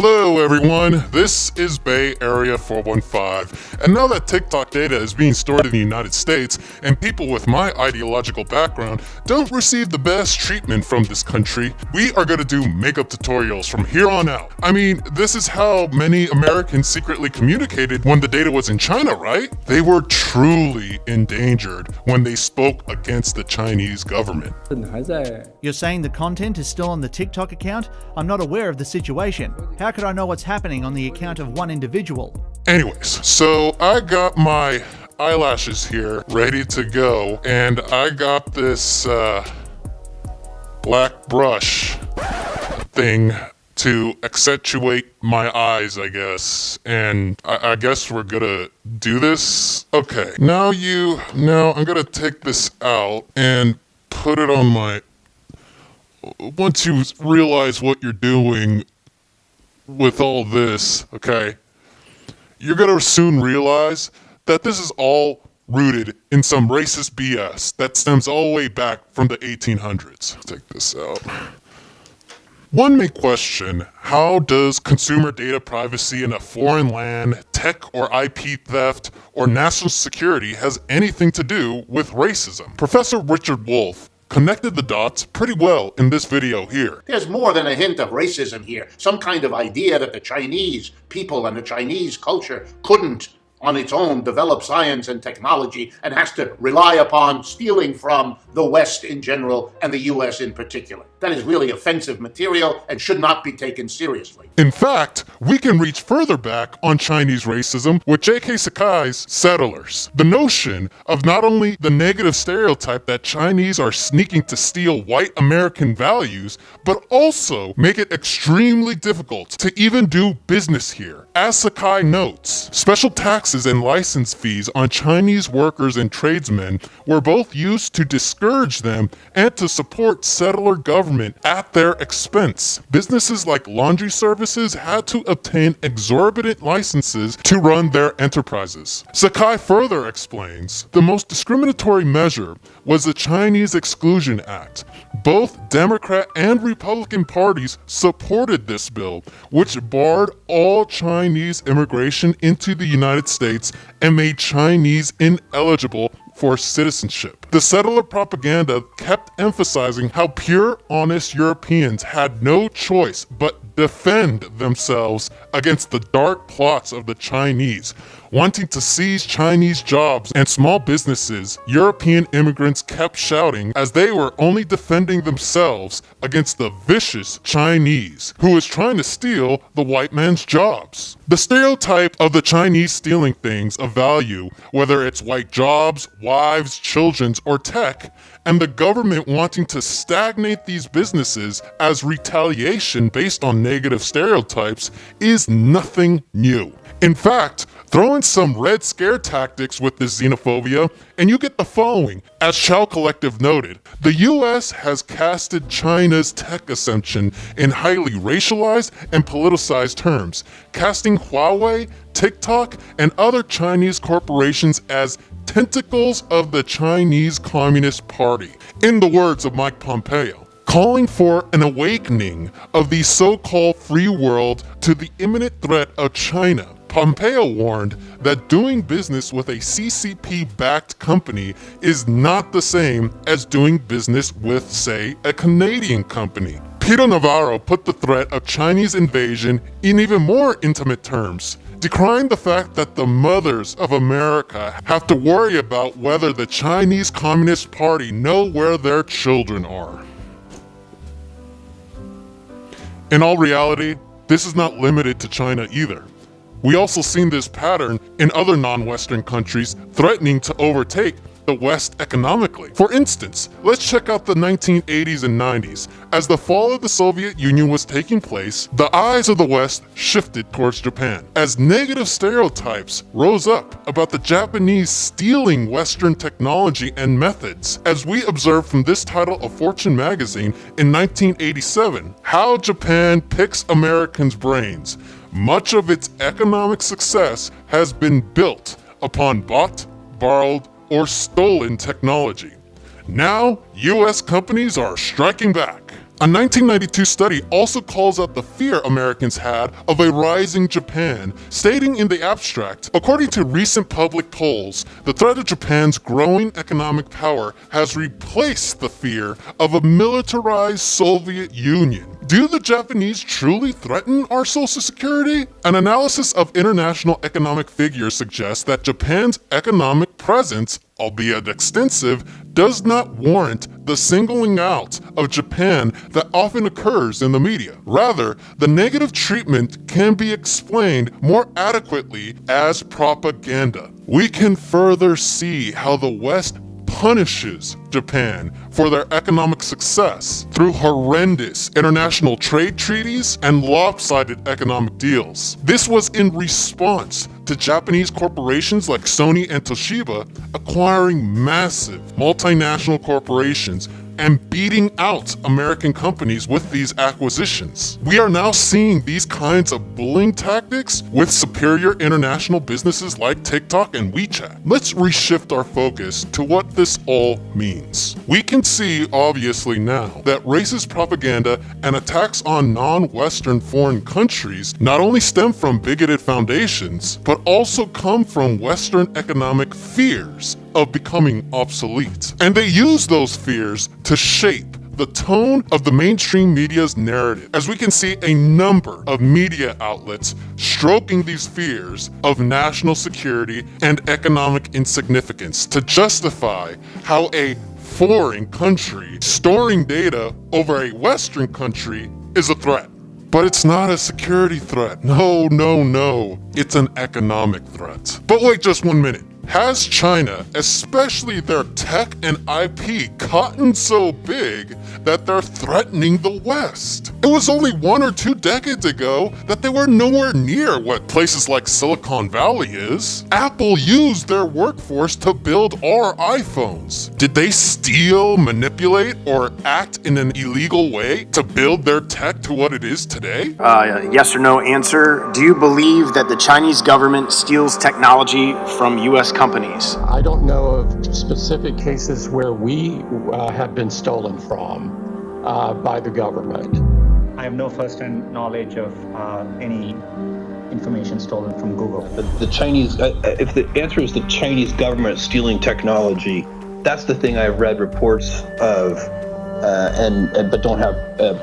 Hello everyone, this is Bay Area 415, and now that TikTok data is being stored in the United States, and people with my ideological background don't receive the best treatment from this country, we are going to do makeup tutorials from here on out. I mean, this is how many Americans secretly communicated when the data was in China, right? They were truly endangered when they spoke against the Chinese government. You're saying the content is still on the TikTok account? I'm not aware of the situation. How could I know what's happening on the account of one individual? Anyways, so I got my eyelashes here ready to go, and I got this black brush thing to accentuate my eyes, I guess. And I guess we're gonna do this. Okay, now I'm gonna take this out and put it on my... Once you realize what you're doing with all this, okay, you're gonna soon realize that this is all rooted in some racist BS that stems all the way back from the 1800s. Take this out. One may question, how does consumer data privacy in a foreign land, tech or IP theft, or national security has anything to do with racism? Professor Richard Wolff connected the dots pretty well in this video here. There's more than a hint of racism here. Some kind of idea that the Chinese people and the Chinese culture couldn't on its own develop science and technology and has to rely upon stealing from the West in general and the US in particular. That is really offensive material and should not be taken seriously. In fact, we can reach further back on Chinese racism with J.K. Sakai's Settlers. The notion of not only the negative stereotype that Chinese are sneaking to steal white American values, but also make it extremely difficult to even do business here. As Sakai notes, special taxes and license fees on Chinese workers and tradesmen were both used to discourage them and to support settler government at their expense. Businesses like laundry services had to obtain exorbitant licenses to run their enterprises. Sakai further explains, the most discriminatory measure was the Chinese Exclusion Act. Both Democrat and Republican parties supported this bill, which barred all Chinese immigration into the United States and made Chinese ineligible for citizenship. The settler propaganda kept emphasizing how pure, honest Europeans had no choice but defend themselves against the dark plots of the Chinese. Wanting to seize Chinese jobs and small businesses, European immigrants kept shouting as they were only defending themselves against the vicious Chinese, who was trying to steal the white man's jobs. The stereotype of the Chinese stealing things of value, whether it's white jobs, wives, children, or tech, and the government wanting to stagnate these businesses as retaliation based on negative stereotypes, is nothing new. In fact, throw in some Red Scare tactics with this xenophobia, and you get the following. As Chow Collective noted, the US has casted China's tech ascension in highly racialized and politicized terms, casting Huawei, TikTok, and other Chinese corporations as tentacles of the Chinese Communist Party. In the words of Mike Pompeo, calling for an awakening of the so-called free world to the imminent threat of China. Pompeo warned that doing business with a CCP-backed company is not the same as doing business with, say, a Canadian company. Peter Navarro put the threat of Chinese invasion in even more intimate terms, decrying the fact that the mothers of America have to worry about whether the Chinese Communist Party know where their children are. In all reality, this is not limited to China either. We also seen this pattern in other non-Western countries threatening to overtake the West economically. For instance, let's check out the 1980s and 90s. As the fall of the Soviet Union was taking place, the eyes of the West shifted towards Japan, as negative stereotypes rose up about the Japanese stealing Western technology and methods. As we observed from this title of Fortune magazine in 1987, How Japan Picks Americans' Brains. Much of its economic success has been built upon bought, borrowed, or stolen technology. Now, US companies are striking back. A 1992 study also calls out the fear Americans had of a rising Japan, stating in the abstract, according to recent public polls, the threat of Japan's growing economic power has replaced the fear of a militarized Soviet Union. Do the Japanese truly threaten our social security? An analysis of international economic figures suggests that Japan's economic presence, albeit extensive, does not warrant the singling out of Japan that often occurs in the media. Rather, the negative treatment can be explained more adequately as propaganda. We can further see how the West punishes Japan for their economic success through horrendous international trade treaties and lopsided economic deals. This was in response to Japanese corporations like Sony and Toshiba acquiring massive multinational corporations and beating out American companies with these acquisitions. We are now seeing these kinds of bullying tactics with superior international businesses like TikTok and WeChat. Let's reshift our focus to what this all means. We can see, obviously now, that racist propaganda and attacks on non-Western foreign countries not only stem from bigoted foundations, but also come from Western economic fears of becoming obsolete. And they use those fears to shape the tone of the mainstream media's narrative, as we can see a number of media outlets stroking these fears of national security and economic insignificance to justify how a foreign country storing data over a Western country is a threat. But it's not a security threat. No, no, no. It's an economic threat. But wait just 1 minute. Has China, especially their tech and IP, gotten so big that they're threatening the West? It was only 1 or 2 decades ago that they were nowhere near what places like Silicon Valley is. Apple used their workforce to build our iPhones. Did they steal, manipulate, or act in an illegal way to build their tech to what it is today? Yes or no answer. Do you believe that the Chinese government steals technology from U.S. companies? I don't know of specific cases where we have been stolen from by the government. I have no first-hand knowledge of any information stolen from Google. The Chinese, if the answer is the Chinese government stealing technology, that's the thing I've read reports of, but don't have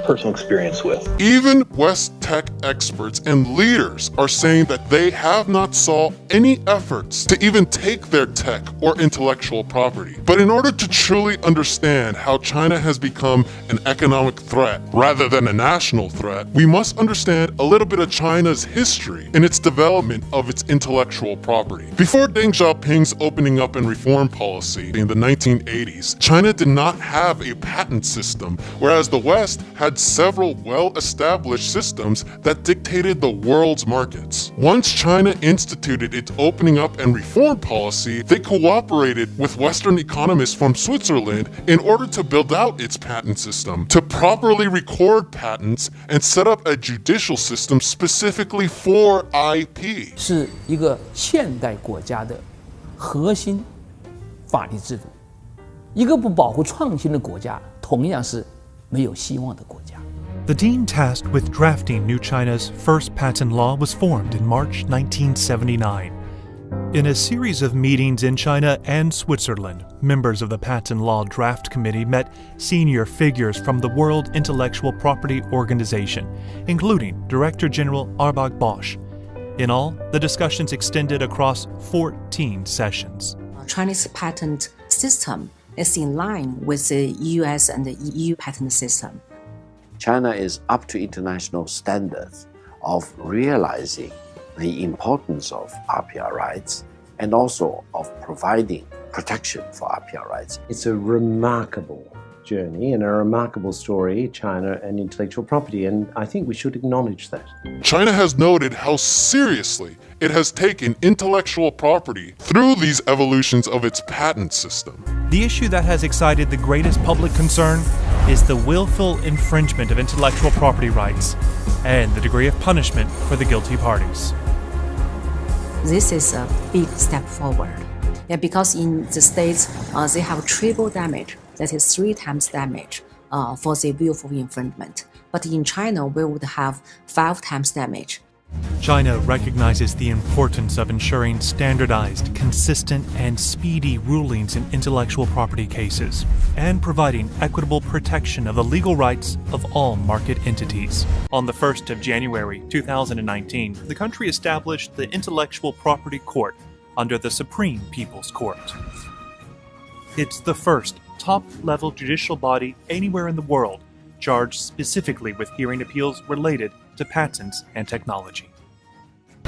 personal experience with. Even West tech experts and leaders are saying that they have not saw any efforts to even take their tech or intellectual property. But in order to truly understand how China has become an economic threat rather than a national threat, we must understand a little bit of China's history in its development of its intellectual property. Before Deng Xiaoping's opening up and reform policy in the 1980s, China did not have a patent system, whereas the West had several well-established systems that dictated the world's markets. Once China instituted its opening up and reform policy, they cooperated with Western economists from Switzerland in order to build out its patent system, to properly record patents and set up a judicial system specifically for IP. 是一个现代国家的核心法律制度。一个不保护创新的国家，同样是没有希望的国家。 The team tasked with drafting New China's first patent law was formed in March 1979. In a series of meetings in China and Switzerland, members of the Patent Law Draft Committee met senior figures from the World Intellectual Property Organization, including Director General Arbog Bosch. In all, the discussions extended across 14 sessions. Chinese patent system is in line with the US and the EU patent system. China is up to international standards of realizing the importance of RPR rights and also of providing protection for RPR rights. It's a remarkable journey and a remarkable story, China and intellectual property, and I think we should acknowledge that. China has noted how seriously it has taken intellectual property through these evolutions of its patent system. The issue that has excited the greatest public concern is the willful infringement of intellectual property rights and the degree of punishment for the guilty parties. This is a big step forward. Yeah, because in the States, they have triple damage, that is 3 times damage for the willful infringement. But in China, we would have 5 times damage. China recognizes the importance of ensuring standardized, consistent, and speedy rulings in intellectual property cases, and providing equitable protection of the legal rights of all market entities. On the 1st of January 2019, the country established the Intellectual Property Court under the Supreme People's Court. It's the first top-level judicial body anywhere in the world charged specifically with hearing appeals related to patents and technology.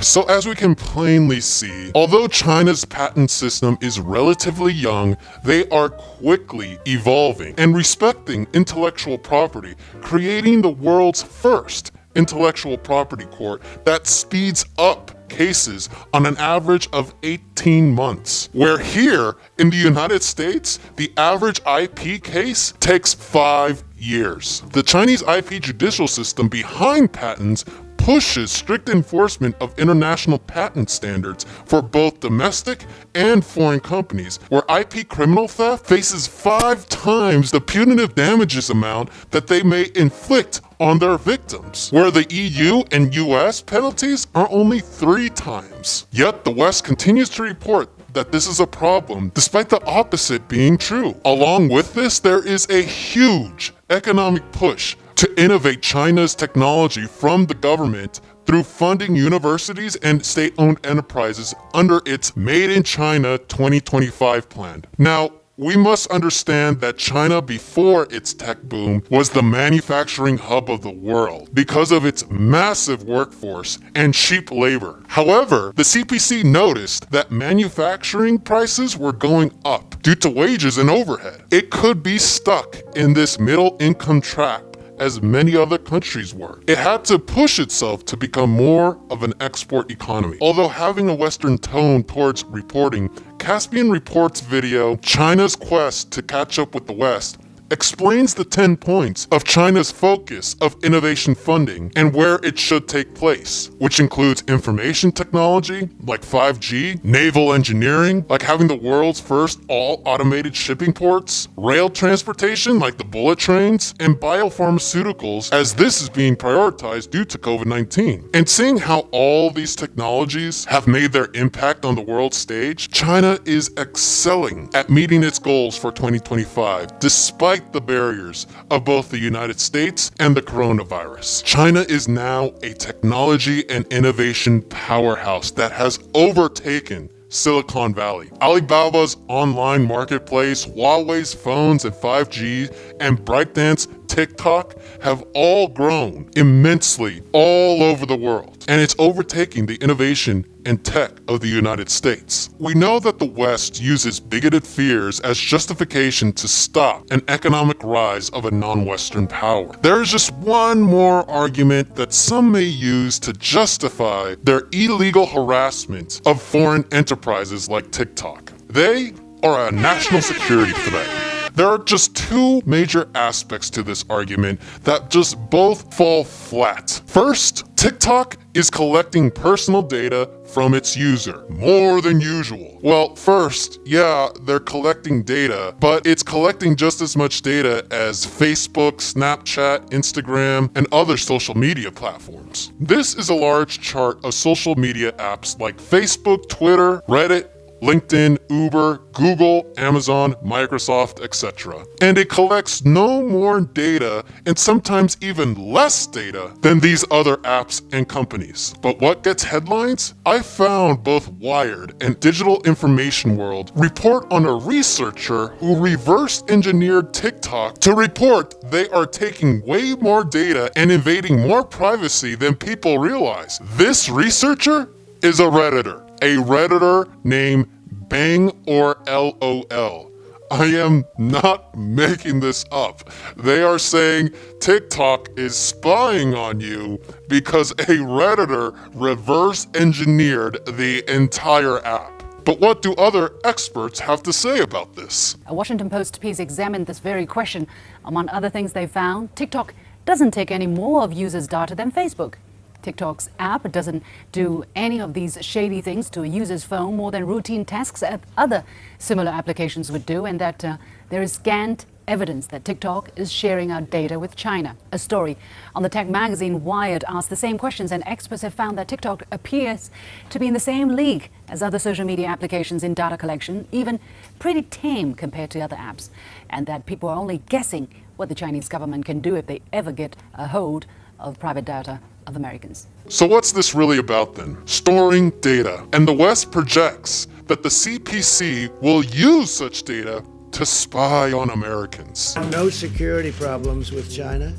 So as we can plainly see, although China's patent system is relatively young, they are quickly evolving and respecting intellectual property, creating the world's first intellectual property court that speeds up cases on an average of 18 months, where here in the United States, the average IP case takes 5 years. The Chinese IP judicial system behind patents pushes strict enforcement of international patent standards for both domestic and foreign companies, where IP criminal theft faces 5 times the punitive damages amount that they may inflict on their victims, where the EU and US penalties are only 3 times. Yet the West continues to report that this is a problem, despite the opposite being true. Along with this, there is a huge economic push to innovate China's technology from the government through funding universities and state-owned enterprises under its Made in China 2025 plan. Now, we must understand that China before its tech boom was the manufacturing hub of the world because of its massive workforce and cheap labor. However, the CPC noticed that manufacturing prices were going up due to wages and overhead. It could be stuck in this middle income trap as many other countries were. It had to push itself to become more of an export economy. Although having a Western tone towards reporting, Caspian Report's video, China's Quest to Catch Up with the West, explains the 10 points of China's focus of innovation funding and where it should take place, which includes information technology, like 5G, naval engineering, like having the world's first all-automated shipping ports, rail transportation, like the bullet trains, and biopharmaceuticals, as this is being prioritized due to COVID-19. And seeing how all these technologies have made their impact on the world stage, China is excelling at meeting its goals for 2025, despite the barriers of both the United States and the coronavirus. China is now a technology and innovation powerhouse that has overtaken Silicon Valley. Alibaba's online marketplace, Huawei's phones and 5G, and ByteDance, TikTok have all grown immensely all over the world, and it's overtaking the innovation and tech of the United States. We know that the West uses bigoted fears as justification to stop an economic rise of a non-Western power. There is just one more argument that some may use to justify their illegal harassment of foreign enterprises like TikTok. They are a national security threat. There are just 2 major aspects to this argument that just both fall flat. First, TikTok is collecting personal data from its user, more than usual. Well, first, yeah, they're collecting data, but it's collecting just as much data as Facebook, Snapchat, Instagram, and other social media platforms. This is a large chart of social media apps like Facebook, Twitter, Reddit, LinkedIn, Uber, Google, Amazon, Microsoft, etc. And it collects no more data, and sometimes even less data, than these other apps and companies. But what gets headlines? I found both Wired and Digital Information World report on a researcher who reverse engineered TikTok to report they are taking way more data and invading more privacy than people realize. This researcher is a Redditor named Bang or LOL. I am not making this up. They are saying TikTok is spying on you because a Redditor reverse engineered the entire app. But what do other experts have to say about this? A Washington Post piece examined this very question. Among other things they found, TikTok doesn't take any more of users' data than Facebook. TikTok's app doesn't do any of these shady things to a user's phone more than routine tasks that other similar applications would do, and that there is scant evidence that TikTok is sharing our data with China. A story on the tech magazine Wired asked the same questions, and experts have found that TikTok appears to be in the same league as other social media applications in data collection, even pretty tame compared to other apps, and that people are only guessing what the Chinese government can do if they ever get a hold of private data of Americans. So what's this really about then? Storing data. And the West projects that the CPC will use such data to spy on Americans. No security problems with China.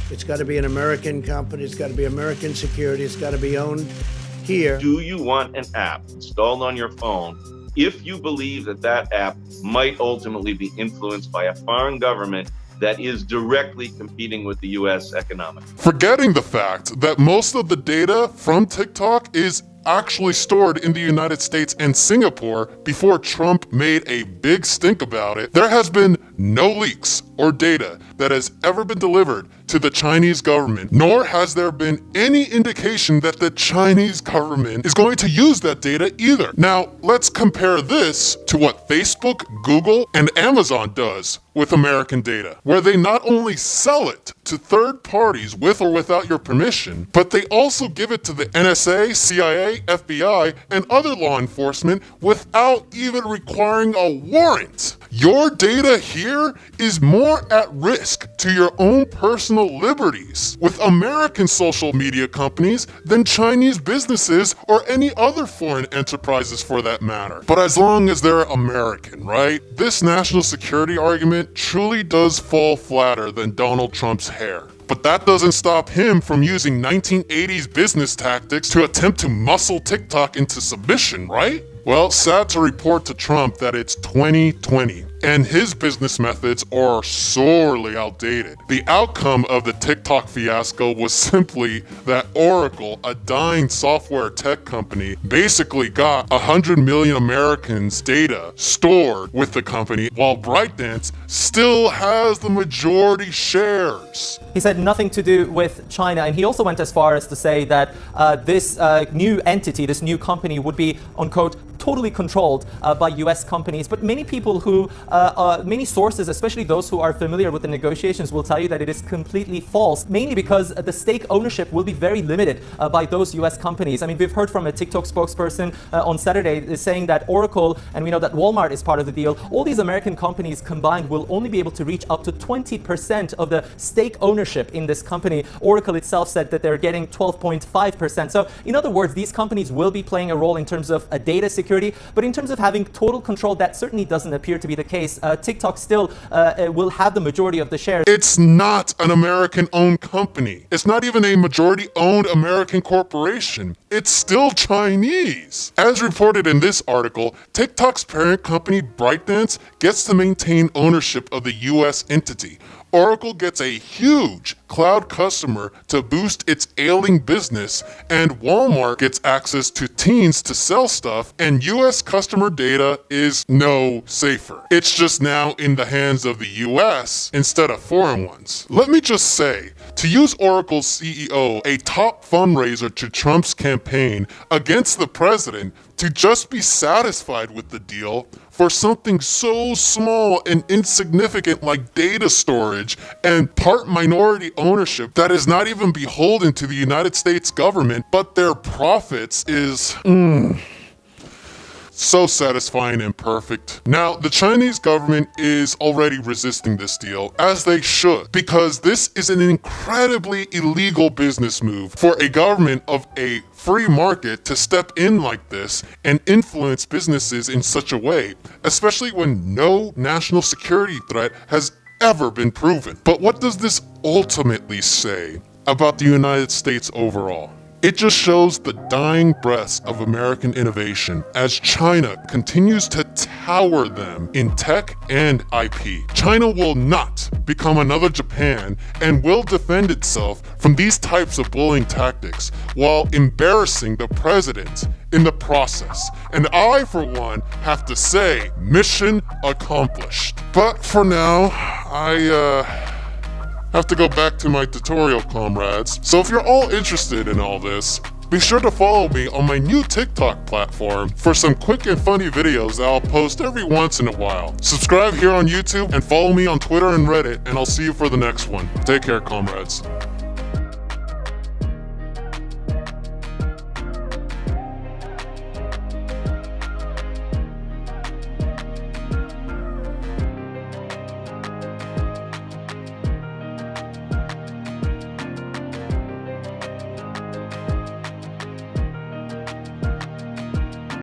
It's got to be an American company. It's got to be American security. It's got to be owned here. Do you want an app installed on your phone if you believe that that app might ultimately be influenced by a foreign government that is directly competing with the U.S. economically? Forgetting the fact that most of the data from TikTok is actually stored in the United States and Singapore before Trump made a big stink about it, there has been no leaks or data that has ever been delivered to the Chinese government, nor has there been any indication that the Chinese government is going to use that data either. Now, let's compare this to what Facebook, Google, and Amazon does with American data, where they not only sell it to third parties with or without your permission, but they also give it to the NSA, CIA, FBI, and other law enforcement without even requiring a warrant. Your data here is more at risk to your own personal liberties with American social media companies than Chinese businesses or any other foreign enterprises for that matter. But as long as they're American, right? This national security argument truly does fall flatter than Donald Trump's hair. But that doesn't stop him from using 1980s business tactics to attempt to muscle TikTok into submission, right? Well, sad to report to Trump that it's 2020, and his business methods are sorely outdated. The outcome of the TikTok fiasco was simply that Oracle, a dying software tech company, basically got 100 million Americans' data stored with the company, while ByteDance still has the majority shares. He said nothing to do with China, and he also went as far as to say that this new entity, this new company would be, unquote, totally controlled by US companies. But many people who, many sources, especially those who are familiar with the negotiations, will tell you that it is completely false, mainly because the stake ownership will be very limited by those US companies. I mean, we've heard from a TikTok spokesperson on Saturday saying that Oracle, and we know that Walmart is part of the deal, all these American companies combined will only be able to reach up to 20% of the stake ownership in this company. Oracle itself said that they're getting 12.5%. So in other words, these companies will be playing a role in terms of data security, but in terms of having total control, that certainly doesn't appear to be the case. TikTok still will have the majority of the shares. It's not an American-owned company. It's not even a majority-owned American corporation. It's still Chinese. As reported in this article, TikTok's parent company, ByteDance, gets to maintain ownership of the US entity. Oracle gets a huge cloud customer to boost its ailing business, and Walmart gets access to teens to sell stuff, and US customer data is no safer. It's just now in the hands of the US instead of foreign ones. Let me just say, to use Oracle's CEO, a top fundraiser to Trump's campaign against the president, to just be satisfied with the deal for something so small and insignificant like data storage and part minority ownership that is not even beholden to the United States government, but their profits is so satisfying and perfect. Now, the Chinese government is already resisting this deal, as they should, because this is an incredibly illegal business move for a government of a free market to step in like this and influence businesses in such a way, especially when no national security threat has ever been proven. But what does this ultimately say about the United States overall? It just shows the dying breaths of American innovation as China continues to tower them in tech and IP. China will not become another Japan and will defend itself from these types of bullying tactics while embarrassing the president in the process. And I, for one, have to say, mission accomplished. But for now, I have to go back to my tutorial, comrades. So if you're all interested in all this, Be sure to follow me on my new TikTok platform for some quick and funny videos that I'll post every once in a while. Subscribe here on YouTube and follow me on Twitter and Reddit, and I'll see you for the next one. Take care, comrades.